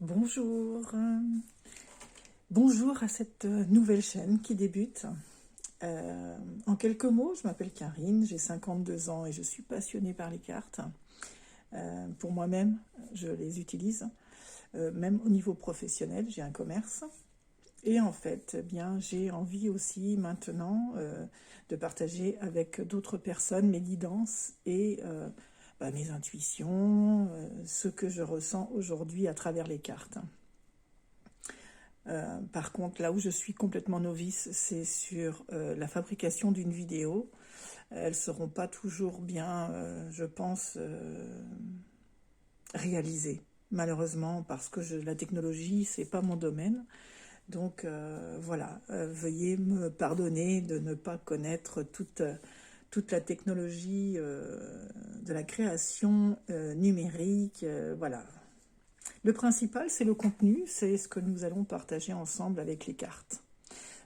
Bonjour, bonjour à cette nouvelle chaîne qui débute. En quelques mots, je m'appelle Karine, j'ai 52 ans et je suis passionnée par les cartes. Pour moi-même, je les utilise, même au niveau professionnel, j'ai un commerce. Et en fait, eh bien, j'ai envie aussi maintenant de partager avec d'autres personnes mes guidances et mes intuitions, ce que je ressens aujourd'hui à travers les cartes. Par contre, là où je suis complètement novice, c'est sur la fabrication d'une vidéo. Elles ne seront pas toujours bien, je pense, réalisées, malheureusement, parce que la technologie, c'est pas mon domaine. Donc voilà, veuillez me pardonner de ne pas connaître toute la technologie de la création numérique. Voilà. Le principal, c'est le contenu, c'est ce que nous allons partager ensemble avec les cartes.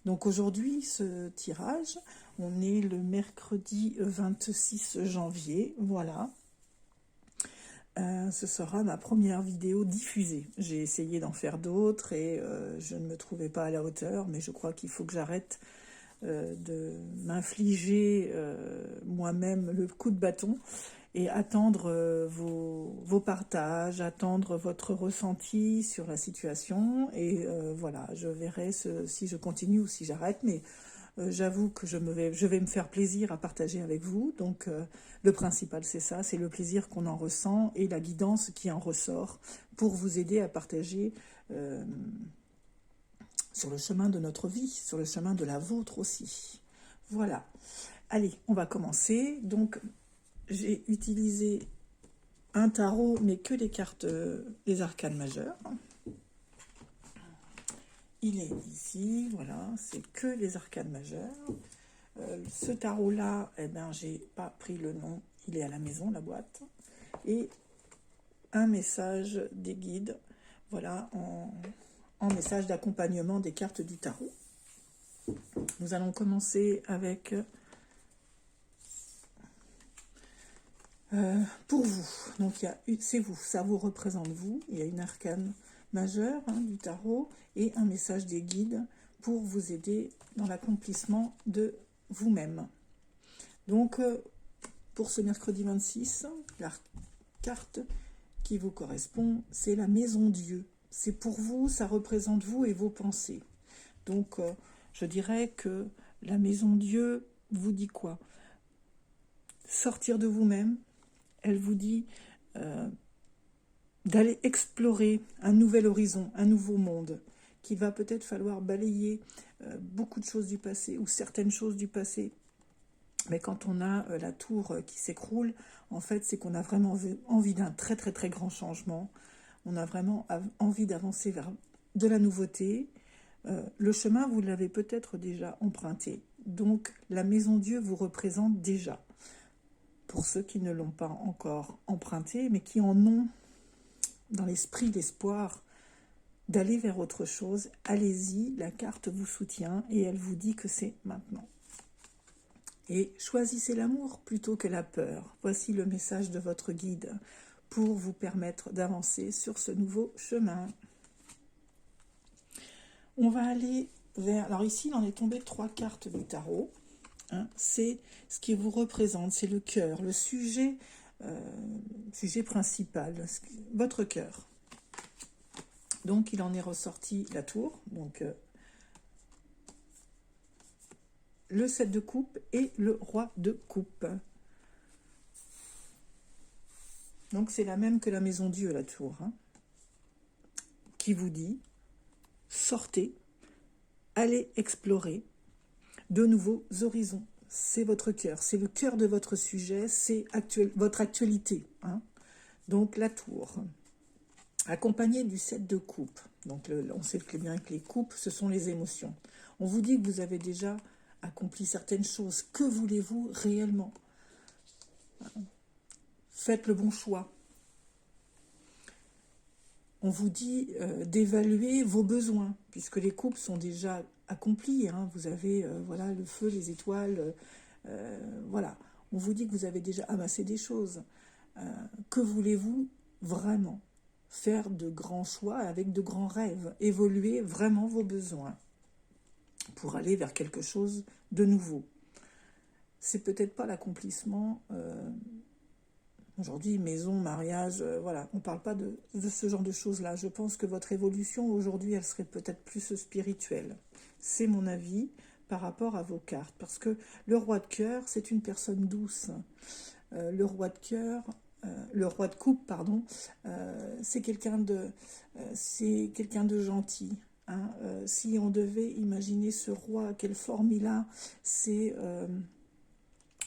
Donc aujourd'hui, ce tirage, on est le mercredi 26 janvier, voilà. Ce sera ma première vidéo diffusée. J'ai essayé d'en faire d'autres et je ne me trouvais pas à la hauteur, mais je crois qu'il faut que j'arrête de m'infliger moi-même le coup de bâton et attendre vos partages, attendre votre ressenti sur la situation. Et voilà, je verrai si je continue ou si j'arrête, mais j'avoue que je vais me faire plaisir à partager avec vous. Donc le principal, c'est ça, c'est le plaisir qu'on en ressent et la guidance qui en ressort pour vous aider à partager sur le chemin de notre vie, sur le chemin de la vôtre aussi. Voilà. Allez, on va commencer. Donc, j'ai utilisé un tarot, mais que des cartes des arcanes majeures. Il est ici, voilà, c'est que les arcanes majeures. Ce tarot-là, eh ben, j'ai pas pris le nom, il est à la maison, la boîte. Et un message des guides, voilà, en message d'accompagnement des cartes du tarot. Nous allons commencer avec pour vous. Donc c'est vous, ça vous représente vous. Il y a une arcane majeure du tarot et un message des guides pour vous aider dans l'accomplissement de vous-même. Donc pour ce mercredi 26, la carte qui vous correspond, c'est la maison Dieu. C'est pour vous, ça représente vous et vos pensées. Donc je dirais que la maison Dieu vous dit quoi? Sortir de vous-même. Elle vous dit d'aller explorer un nouvel horizon, un nouveau monde, qu'il va peut-être falloir balayer beaucoup de choses du passé ou certaines choses du passé. Mais quand on a la tour qui s'écroule, en fait, c'est qu'on a vraiment envie d'un très très très grand changement. On a vraiment envie d'avancer vers de la nouveauté. Le chemin, vous l'avez peut-être déjà emprunté. Donc, la maison Dieu vous représente déjà. Pour ceux qui ne l'ont pas encore emprunté, mais qui en ont dans l'esprit l'espoir d'aller vers autre chose, allez-y, la carte vous soutient et elle vous dit que c'est maintenant. Et choisissez l'amour plutôt que la peur. Voici le message de votre guide pour vous permettre d'avancer sur ce nouveau chemin. On va aller vers... Alors ici, il en est tombé 3 cartes du tarot. C'est ce qui vous représente, c'est le cœur, le sujet principal, votre cœur. Donc il en est ressorti la tour, donc le 7 de coupe et le roi de coupe. Donc c'est la même que la maison Dieu, la tour, qui vous dit, sortez, allez explorer de nouveaux horizons. C'est votre cœur, c'est le cœur de votre sujet, c'est votre actualité. Donc la tour, accompagnée du 7 de coupe. Donc on sait bien que les coupes, ce sont les émotions. On vous dit que vous avez déjà accompli certaines choses. Que voulez-vous réellement? Faites le bon choix. On vous dit d'évaluer vos besoins, puisque les coupes sont déjà accomplis. Vous avez voilà, le feu, les étoiles, voilà. On vous dit que vous avez déjà amassé des choses. Que voulez-vous vraiment? faire de grands choix avec de grands rêves, évoluer vraiment vos besoins pour aller vers quelque chose de nouveau. C'est peut-être pas l'accomplissement, aujourd'hui, maison, mariage, voilà, on ne parle pas de ce genre de choses-là. Je pense que votre évolution aujourd'hui, elle serait peut-être plus spirituelle. C'est mon avis par rapport à vos cartes, parce que le roi de cœur, c'est une personne douce. Le roi de cœur, le roi de coupe, pardon, c'est quelqu'un de gentil. Hein. Si on devait imaginer ce roi, quelle forme il a, c'est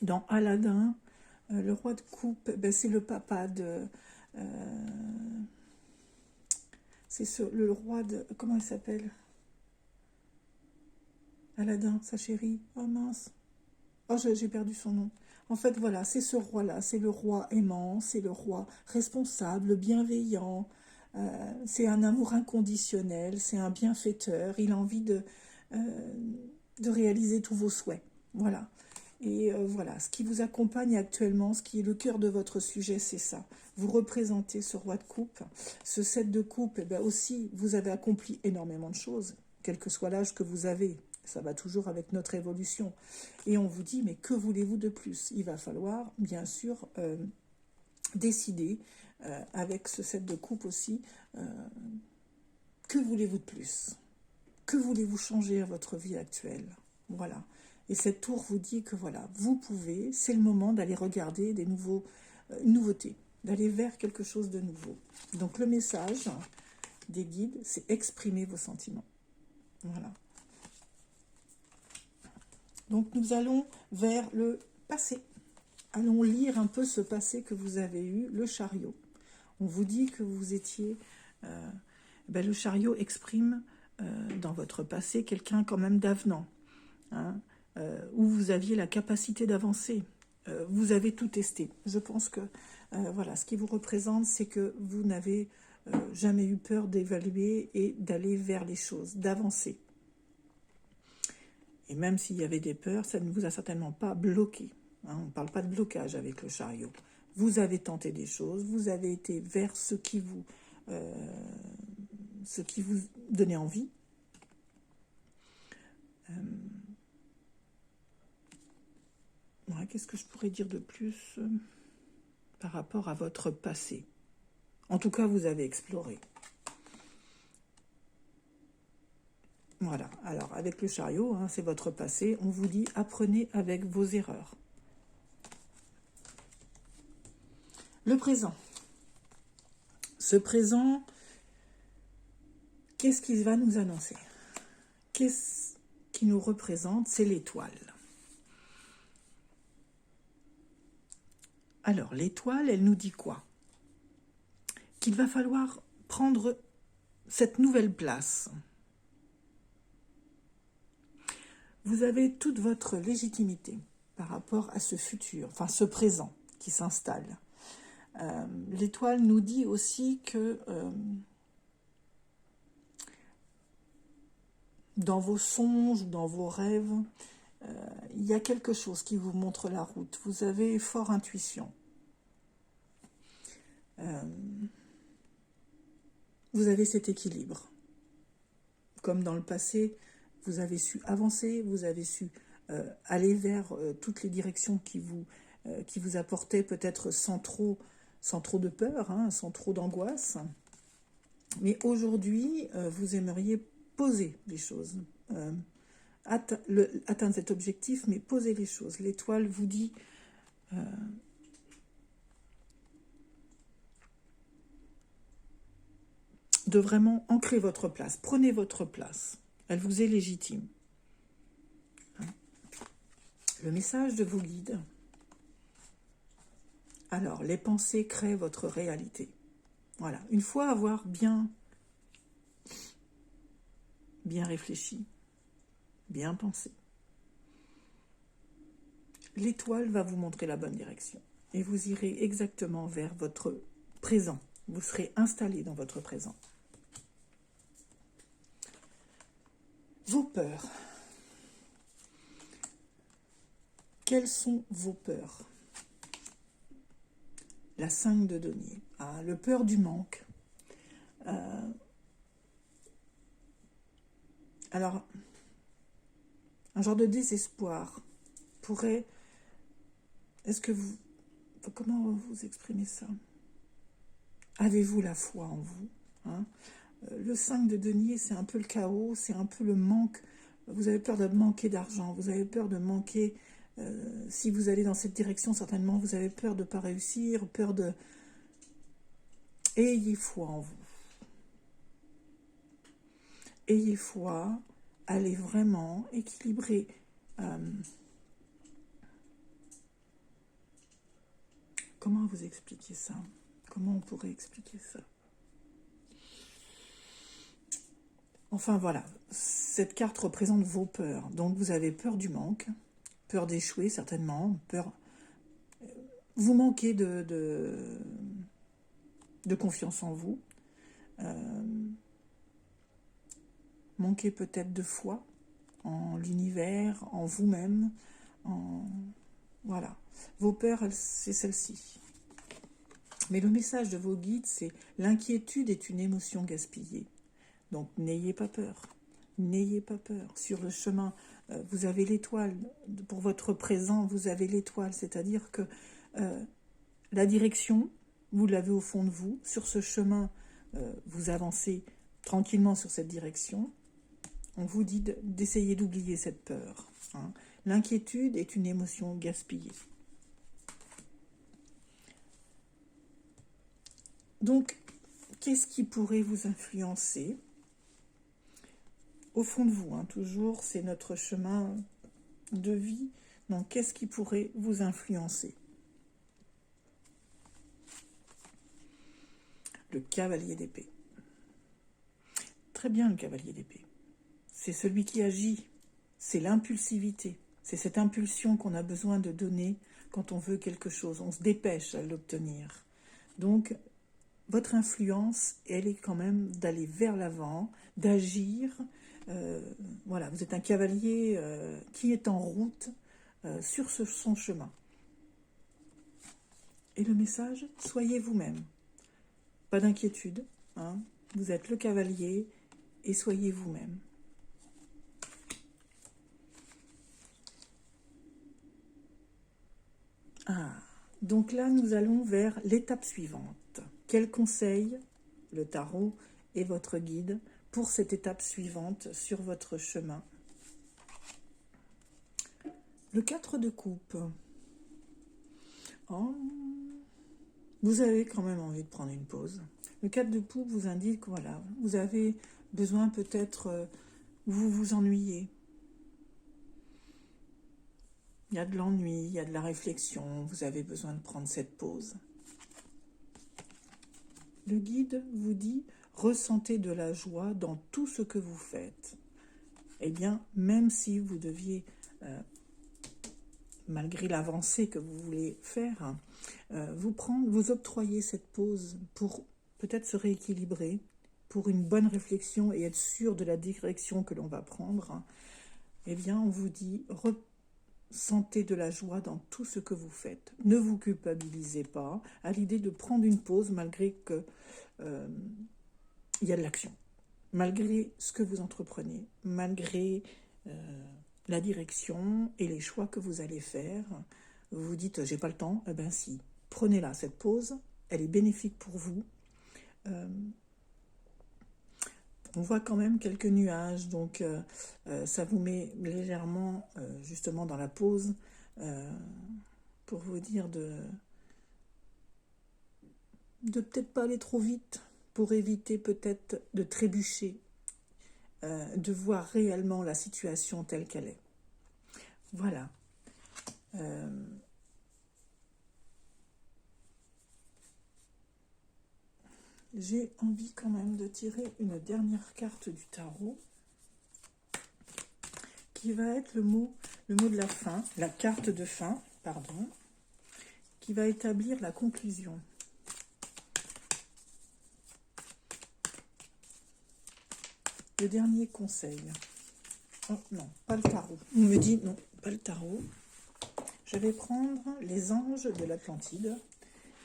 dans Aladdin, le roi de coupe, ben, c'est le papa de... c'est le roi de... Comment il s'appelle? Aladdin, sa chérie. Oh mince. Oh, j'ai perdu son nom. En fait, voilà, c'est ce roi-là. C'est le roi aimant, c'est le roi responsable, bienveillant. C'est un amour inconditionnel, c'est un bienfaiteur. Il a envie de réaliser tous vos souhaits. Voilà. Et voilà, ce qui vous accompagne actuellement, ce qui est le cœur de votre sujet, c'est ça. Vous représentez ce roi de coupe. Ce 7 de coupe, eh bien aussi, vous avez accompli énormément de choses, quel que soit l'âge que vous avez. Ça va toujours avec notre évolution. Et on vous dit, mais que voulez-vous de plus? Il va falloir, bien sûr, décider, avec ce 7 de coupe aussi, que voulez-vous de plus? Que voulez-vous changer à votre vie actuelle? Voilà. Et cette tour vous dit que voilà, vous pouvez, c'est le moment d'aller regarder des nouveautés, d'aller vers quelque chose de nouveau. Donc le message des guides, c'est exprimer vos sentiments. Voilà. Donc nous allons vers le passé. Allons lire un peu ce passé que vous avez eu, le chariot. On vous dit que vous étiez... le chariot exprime dans votre passé quelqu'un quand même d'avenant, hein, où vous aviez la capacité d'avancer. Vous avez tout testé. Je pense que voilà, ce qui vous représente, c'est que vous n'avez jamais eu peur d'évaluer et d'aller vers les choses, d'avancer. Et même s'il y avait des peurs, ça ne vous a certainement pas bloqué. Hein, on ne parle pas de blocage avec le chariot. Vous avez tenté des choses, vous avez été vers ce qui vous donnait envie. Ouais, qu'est-ce que je pourrais dire de plus par rapport à votre passé? En tout cas, vous avez exploré. Voilà, alors avec le chariot, hein, c'est votre passé, on vous dit apprenez avec vos erreurs. Le présent. Ce présent, qu'est-ce qu'il va nous annoncer? Qu'est-ce qui nous représente? C'est l'étoile. Alors, l'étoile, elle nous dit quoi? Qu'il va falloir prendre cette nouvelle place. Vous avez toute votre légitimité par rapport à ce futur, enfin ce présent qui s'installe. L'étoile nous dit aussi que dans vos songes, dans vos rêves, il y a quelque chose qui vous montre la route. Vous avez fort intuition. Vous avez cet équilibre. Comme dans le passé, vous avez su avancer, vous avez su aller vers toutes les directions qui vous apportaient peut-être sans trop de peur, hein, sans trop d'angoisse. Mais aujourd'hui, vous aimeriez poser les choses, atteindre cet objectif, mais poser les choses. L'étoile vous dit de vraiment ancrer votre place. Prenez votre place. Elle vous est légitime. Le message de vos guides. Alors, les pensées créent votre réalité. Voilà. Une fois avoir bien réfléchi, bien pensé, l'étoile va vous montrer la bonne direction. Et vous irez exactement vers votre présent. Vous serez installé dans votre présent. Vos peurs. Quelles sont vos peurs? La 5 de denier. Ah, le peur du manque. Alors, un genre de désespoir pourrait... Est-ce que vous... Comment vous exprimez ça? Avez-vous la foi en vous, hein? Le 5 de denier, c'est un peu le chaos, c'est un peu le manque. Vous avez peur de manquer d'argent, vous avez peur de manquer... si vous allez dans cette direction, certainement, vous avez peur de ne pas réussir, peur de... Ayez foi en vous. Ayez foi, allez vraiment équilibrer. Comment vous expliquer ça? Comment on pourrait expliquer ça? Enfin voilà, cette carte représente vos peurs. Donc vous avez peur du manque, peur d'échouer certainement, peur... Vous manquez de confiance en vous. Manquez peut-être de foi en l'univers, en vous-même, voilà. Vos peurs, c'est celle-ci. Mais le message de vos guides, c'est l'inquiétude est une émotion gaspillée. Donc n'ayez pas peur. N'ayez pas peur. Sur le chemin, vous avez l'étoile. Pour votre présent, vous avez l'étoile. C'est-à-dire que la direction, vous l'avez au fond de vous. Sur ce chemin, vous avancez tranquillement sur cette direction. On vous dit d'essayer d'oublier cette peur. Hein. L'inquiétude est une émotion gaspillée. Donc, qu'est-ce qui pourrait vous influencer? Au fond de vous, hein, toujours, c'est notre chemin de vie. Donc, qu'est-ce qui pourrait vous influencer? Le cavalier d'épée. Très bien, le cavalier d'épée. C'est celui qui agit, c'est l'impulsivité, c'est cette impulsion qu'on a besoin de donner quand on veut quelque chose, on se dépêche à l'obtenir. Donc, votre influence, elle est quand même d'aller vers l'avant, d'agir. Voilà, vous êtes un cavalier qui est en route sur son chemin. Et le message, soyez vous-même. Pas d'inquiétude, hein, vous êtes le cavalier et soyez vous-même. Donc là, nous allons vers l'étape suivante. Quel conseil, le tarot et votre guide, pour cette étape suivante sur votre chemin? Le 4 de coupe. Oh, vous avez quand même envie de prendre une pause. Le 4 de coupe vous indique, voilà, vous avez besoin peut-être, vous vous ennuyez. Il y a de l'ennui, il y a de la réflexion, vous avez besoin de prendre cette pause. Le guide vous dit, ressentez de la joie dans tout ce que vous faites. Eh bien, même si vous deviez, malgré l'avancée que vous voulez faire, vous octroyer cette pause pour peut-être se rééquilibrer, pour une bonne réflexion et être sûr de la direction que l'on va prendre, eh bien, on vous dit, sentez de la joie dans tout ce que vous faites. Ne vous culpabilisez pas à l'idée de prendre une pause malgré que il y a de l'action. Malgré ce que vous entreprenez, malgré la direction et les choix que vous allez faire, vous vous dites, j'ai pas le temps, eh bien si, prenez-la, cette pause, elle est bénéfique pour vous. On voit quand même quelques nuages, donc ça vous met légèrement justement dans la pause pour vous dire de peut-être pas aller trop vite pour éviter peut-être de trébucher, de voir réellement la situation telle qu'elle est. Voilà. J'ai envie quand même de tirer une dernière carte du tarot qui va être le mot de la fin, la carte de fin, pardon, qui va établir la conclusion. Le dernier conseil. Oh non, pas le tarot. On me dit non, pas le tarot. Je vais prendre les anges de l'Atlantide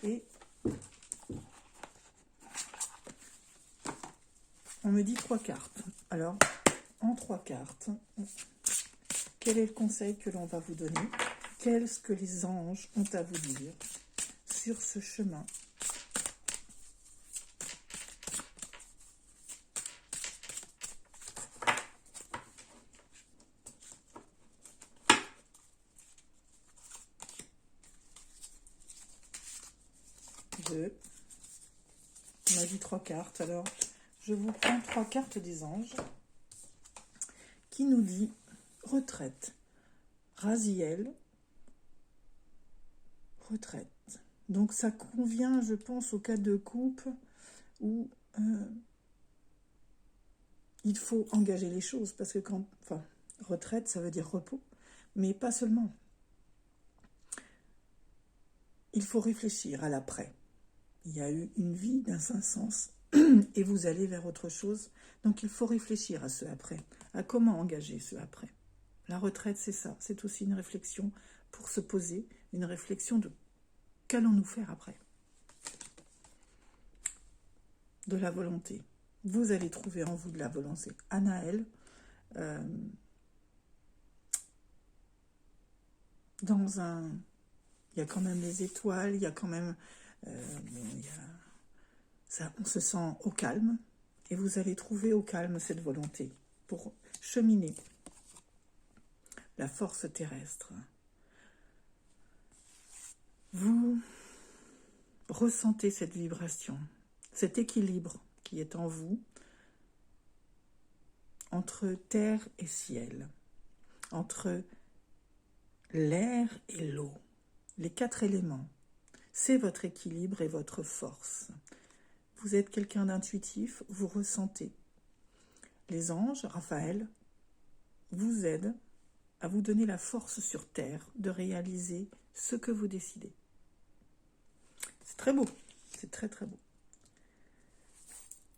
et On me dit 3 cartes. Alors, en 3 cartes, quel est le conseil que l'on va vous donner? Qu'est-ce que les anges ont à vous dire sur ce chemin? Deux. On a dit 3 cartes. Alors, je vous prends 3 cartes des anges qui nous dit retraite. Raziel, retraite. Donc ça convient, je pense, au cas de couple où il faut engager les choses, parce que quand, enfin, retraite, ça veut dire repos, mais pas seulement. Il faut réfléchir à l'après. Il y a eu une vie d'un sens et vous allez vers autre chose. Donc il faut réfléchir à ce après, à comment engager ce après. La retraite, c'est ça, c'est aussi une réflexion pour se poser, une réflexion de qu'allons-nous faire après. De la volonté. Vous allez trouver en vous de la volonté. Anaël, dans un... Il y a quand même les étoiles, il y a quand même... ça, on se sent au calme, et vous allez trouver au calme cette volonté pour cheminer la force terrestre. Vous ressentez cette vibration, cet équilibre qui est en vous, entre terre et ciel, entre l'air et l'eau, les 4 éléments. C'est votre équilibre et votre force. Vous êtes quelqu'un d'intuitif, vous ressentez. Les anges, Raphaël, vous aident à vous donner la force sur terre de réaliser ce que vous décidez. C'est très beau, c'est très très beau.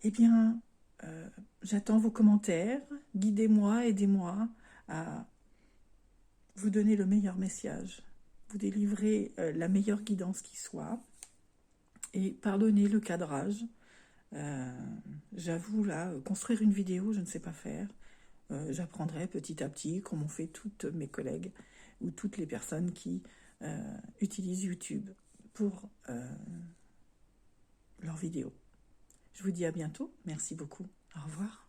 Eh bien, j'attends vos commentaires, guidez-moi, aidez-moi à vous donner le meilleur message, vous délivrer la meilleure guidance qui soit, et pardonnez le cadrage. J'avoue, là, construire une vidéo, je ne sais pas faire. J'apprendrai petit à petit, comme ont fait toutes mes collègues ou toutes les personnes qui utilisent YouTube pour leurs vidéos. Je vous dis à bientôt. Merci beaucoup. Au revoir.